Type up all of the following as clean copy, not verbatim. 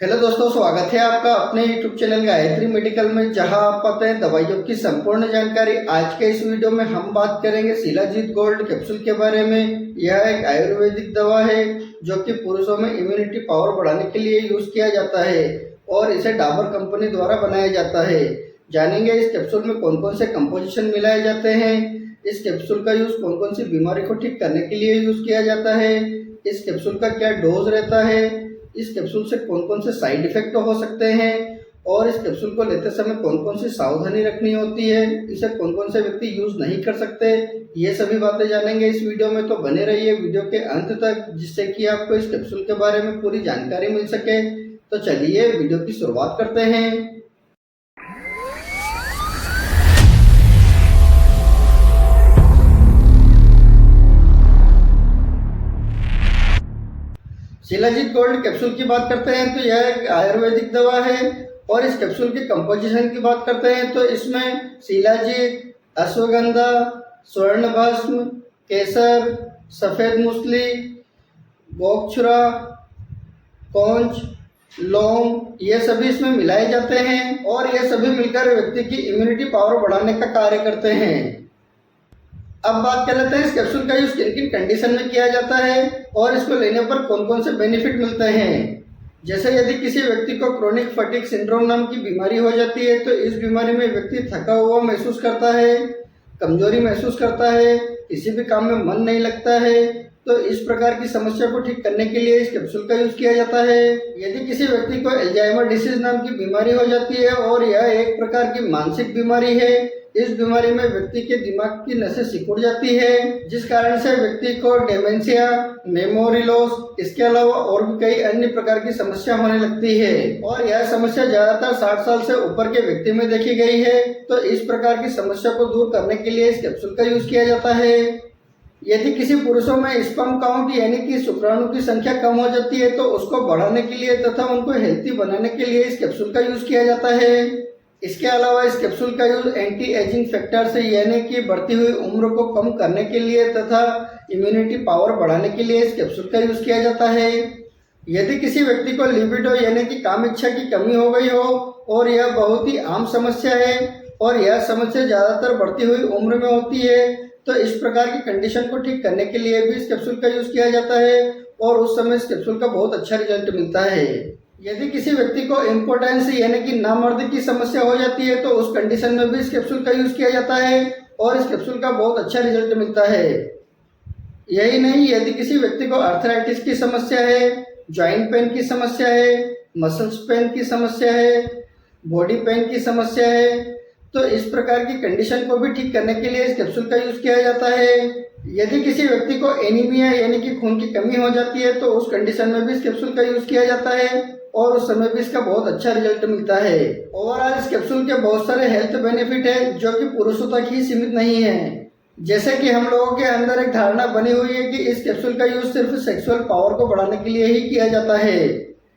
Hello दोस्तों, स्वागत है आपका अपने YouTube चैनल गायत्री मेडिकल में, जहां आप पाते हैं दवाइयों की संपूर्ण जानकारी। आज के इस वीडियो में हम बात करेंगे शिलाजीत गोल्ड कैप्सूल के बारे में। यह एक आयुर्वेदिक दवा है जो कि पुरुषों में इम्यूनिटी पावर बढ़ाने के लिए यूज किया जाता है और इसे डाबर कंपनी द्वारा बनाया जाता है। जानेंगे इस कैप्सूल में कौन कौन से कंपोजिशन मिलाए जाते हैं, इस कैप्सूल का यूज कौन कौन सी बीमारी को ठीक करने के लिए यूज किया जाता है, इस कैप्सूल का क्या डोज रहता है, इस कैप्सूल से कौन कौन से साइड इफेक्ट हो सकते हैं और इस कैप्सूल को लेते समय कौन कौन सी सावधानी रखनी होती है, इसे कौन कौन से व्यक्ति यूज नहीं कर सकते, ये सभी बातें जानेंगे इस वीडियो में। तो बने रहिए वीडियो के अंत तक, जिससे कि आपको इस कैप्सूल के बारे में पूरी जानकारी मिल सके। तो चलिए वीडियो की शुरुआत करते हैं। शिलाजीत गोल्ड कैप्सूल की बात करते हैं तो यह एक आयुर्वेदिक दवा है और इस कैप्सूल के कंपोजिशन की बात करते हैं तो इसमें शिलाजीत, अश्वगंधा, स्वर्ण भस्म, केसर, सफेद मूसली, गोक्षुरा, कौंच, लौंग ये सभी इसमें मिलाए जाते हैं और ये सभी मिलकर व्यक्ति की इम्यूनिटी पावर बढ़ाने का कार्य करते हैं। अब बात कर लेते हैं इस कैप्सूल का यूज किन किन कंडीशन में किया जाता है और इसको लेने पर कौन कौन से बेनिफिट मिलते हैं। जैसे यदि किसी व्यक्ति को क्रोनिक फटीग सिंड्रोम नाम की बीमारी हो जाती है तो इस बीमारी में व्यक्ति थका हुआ महसूस करता है, कमजोरी महसूस करता है, किसी भी काम में मन नहीं लगता है, तो इस प्रकार की समस्या को ठीक करने के लिए इस कैप्सूल का यूज किया जाता है। यदि किसी व्यक्ति को अल्जाइमर डिसीज नाम की बीमारी हो जाती है और यह एक प्रकार की मानसिक बीमारी है, इस बीमारी में व्यक्ति के दिमाग की नसें सिकुड़ जाती है, जिस कारण से व्यक्ति को डेमेंशिया, मेमोरी लॉस, इसके अलावा और भी कई अन्य प्रकार की समस्या होने लगती है और यह समस्या ज्यादातर 60 साल से ऊपर के व्यक्ति में देखी गई है। तो इस प्रकार की समस्या को दूर करने के लिए इस कैप्सूल का यूज किया जाता है। यदि किसी पुरुषों में स्पर्म काउंट यानी कि शुक्राणु की संख्या कम हो जाती है तो उसको बढ़ाने के लिए तथा उनको हेल्थी बनाने के लिए इस कैप्सूल का यूज किया जाता है। इसके अलावा इस कैप्सूल का यूज एंटी एजिंग फैक्टर से यानी कि बढ़ती हुई उम्र को कम करने के लिए तथा इम्यूनिटी पावर बढ़ाने के लिए इस कैप्सूल का यूज किया जाता है। यदि किसी व्यक्ति को लिबिडो यानी कि काम इच्छा की कमी हो गई हो और यह बहुत ही आम समस्या है और यह समस्या ज्यादातर बढ़ती हुई उम्र में होती है, तो इस प्रकार की कंडीशन को ठीक करने के लिए भी इस कैप्सूल का यूज किया जाता है और उस समय इस कैप्सूल का बहुत अच्छा रिजल्ट मिलता है। यदि किसी व्यक्ति को इम्पोर्टेंस यानी कि नामर्दी की समस्या हो जाती है तो उस कंडीशन में भी इस कैप्सूल का यूज किया जाता है और इस कैप्सूल का बहुत अच्छा रिजल्ट मिलता है। यही नहीं, यदि किसी व्यक्ति को आर्थराइटिस की समस्या है, जॉइंट पेन की समस्या है, मसल्स पेन की समस्या है, बॉडी पेन की समस्या है, तो इस प्रकार की कंडीशन को भी ठीक करने के लिए इस कैप्सूल का यूज किया जाता है। यदि किसी व्यक्ति को एनीमिया यानी कि खून की कमी हो जाती है तो उस कंडीशन में भी इस कैप्सूल का यूज किया जाता है और उस समय भी इसका बहुत अच्छा रिजल्ट मिलता है। ओवरऑल इस कैप्सूल के बहुत सारे हेल्थ बेनिफिट है जो कि पुरुषों तक ही सीमित नहीं है। जैसे कि हम लोगों के अंदर एक धारणा बनी हुई है कि इस कैप्सूल का यूज सिर्फ सेक्सुअल पावर को बढ़ाने के लिए ही किया जाता है।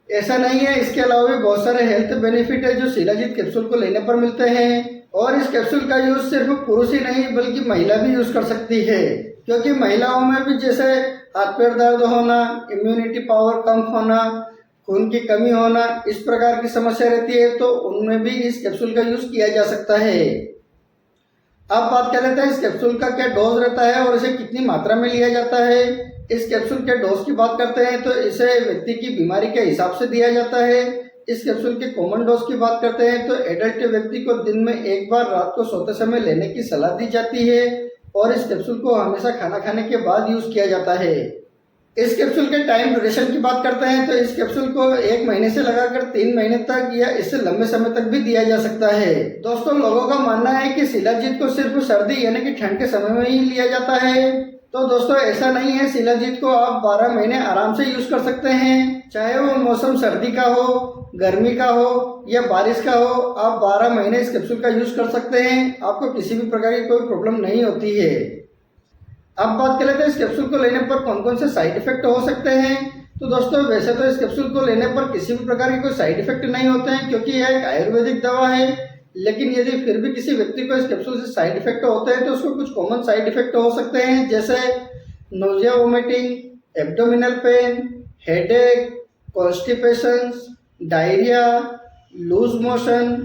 ऐसा नहीं है, इसके अलावा भी बहुत सारे हेल्थ बेनिफिट है जो शिलाजीत कैप्सूल को लेने पर मिलते हैं और इस कैप्सूल का यूज सिर्फ पुरुष ही नहीं बल्कि महिला भी यूज कर सकती है, क्योंकि महिलाओं में भी जैसे हाथ पैर दर्द होना, इम्यूनिटी पावर कम होना, खून की कमी होना, इस प्रकार की समस्या रहती है तो उनमें भी इस कैप्सूल का यूज किया जा सकता है। अब बात कर लेते हैं इस कैप्सूल का क्या डोज रहता है और इसे कितनी मात्रा में लिया जाता है। इस कैप्सूल के डोज की बात करते हैं तो इसे व्यक्ति की बीमारी के हिसाब से दिया जाता है। इस कैप्सूल के कॉमन डोज की बात करते हैं तो एडल्ट व्यक्ति को दिन में एक बार रात को सोते समय लेने की सलाह दी जाती है और इस कैप्सूल को हमेशा खाना खाने के बाद यूज किया जाता है। इस कैप्सूल के टाइम ड्यूरेशन की बात करते हैं तो इस कैप्सूल को 1 महीने से लगाकर 3 महीने तक या इससे लंबे समय तक भी दिया जा सकता है। दोस्तों, लोगों का मानना है कि शिलाजीत को सिर्फ सर्दी यानी कि ठंड के समय में ही लिया जाता है, तो दोस्तों ऐसा नहीं है। शिलाजीत को आप 12 महीने आराम से यूज कर सकते हैं, चाहे वो मौसम सर्दी का हो, गर्मी का हो या बारिश का हो, आप 12 महीने इस कैप्सूल का यूज कर सकते हैं, आपको किसी भी प्रकार की कोई प्रॉब्लम नहीं होती है। अब बात कर लेते हैं इस कैप्सूल को लेने पर कौन कौन से साइड इफेक्ट हो सकते हैं। तो दोस्तों वैसे तो इस कैप्सूल को लेने पर किसी भी प्रकार के कोई साइड इफेक्ट नहीं होते हैं क्योंकि यह एक आयुर्वेदिक दवा है, लेकिन यदि फिर भी किसी व्यक्ति को इस कैप्सूल से साइड इफेक्ट होते हैं तो उसको कुछ कॉमन साइड इफेक्ट हो सकते हैं, जैसे nausea, vomiting, abdominal pain, headache, constipation, diarrhoea, loose motion,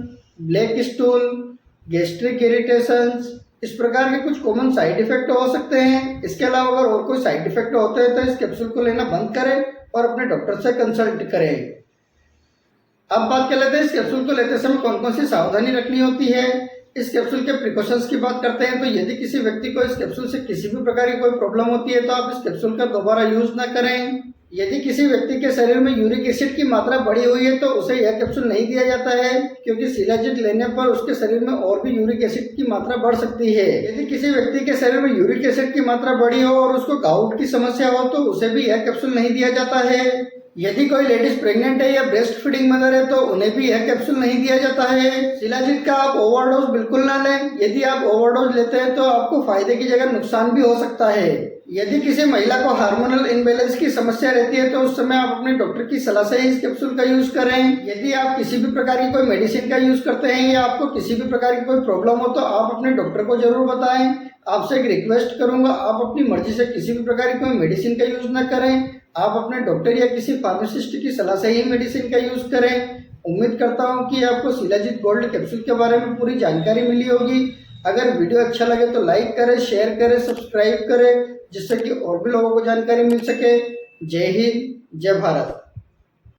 black stool, gastric irritations, इस प्रकार के कुछ कॉमन साइड इफेक्ट हो सकते हैं। इसके अलावा अगर और कोई साइड इफेक्ट होते हैं तो इस कैप्सूल को लेना बंद करें और अपने डॉक्टर से कंसल्ट करें। अब बात कर लेते हैं इस कैप्सूल को लेते समय कौन कौन सी सावधानी रखनी होती है। इस कैप्सूल के प्रिकॉशंस की बात करते हैं तो यदि किसी व्यक्ति को इस कैप्सूल से किसी भी प्रकार की कोई प्रॉब्लम होती है तो आप इस कैप्सूल का दोबारा यूज ना करें। यदि किसी व्यक्ति के शरीर में यूरिक एसिड की मात्रा बढ़ी हुई है तो उसे यह कैप्सूल नहीं दिया जाता है, क्योंकि शिलाजीत लेने पर उसके शरीर में और भी यूरिक एसिड की मात्रा बढ़ सकती है। यदि किसी व्यक्ति के शरीर में यूरिक एसिड की मात्रा बढ़ी हो और उसको गाउट की समस्या हो तो उसे भी यह कैप्सूल नहीं दिया जाता है। यदि कोई लेडीज प्रेग्नेंट है या ब्रेस्ट फीडिंग मदर है तो उन्हें भी यह कैप्सूल नहीं दिया जाता है। शिलाजीत का आप ओवरडोज बिल्कुल ना लें। यदि आप ओवरडोज लेते हैं तो आपको फायदे की जगह नुकसान भी हो सकता है। यदि किसी महिला को हार्मोनल इनबैलेंस की समस्या रहती है तो उस समय आप अपने डॉक्टर की सलाह से ही इस कैप्सूल का यूज करें। यदि आप किसी भी प्रकार की कोई मेडिसिन का यूज करते हैं या आपको किसी भी प्रकार की कोई प्रॉब्लम हो तो आप अपने डॉक्टर को जरूर बताएं। आपसे एक रिक्वेस्ट करूंगा, आप अपनी मर्जी से किसी भी प्रकार की कोई मेडिसिन का यूज न करें। आप अपने डॉक्टर या किसी फार्मासिस्ट की सलाह से ही मेडिसिन का यूज करें। उम्मीद करता हूं कि आपको शिलाजीत गोल्ड कैप्सूल के बारे में पूरी जानकारी मिली होगी। अगर वीडियो अच्छा लगे तो लाइक करें, शेयर करें, सब्सक्राइब करें, जिससे कि और भी लोगों को जानकारी मिल सके। जय हिंद, जय भारत।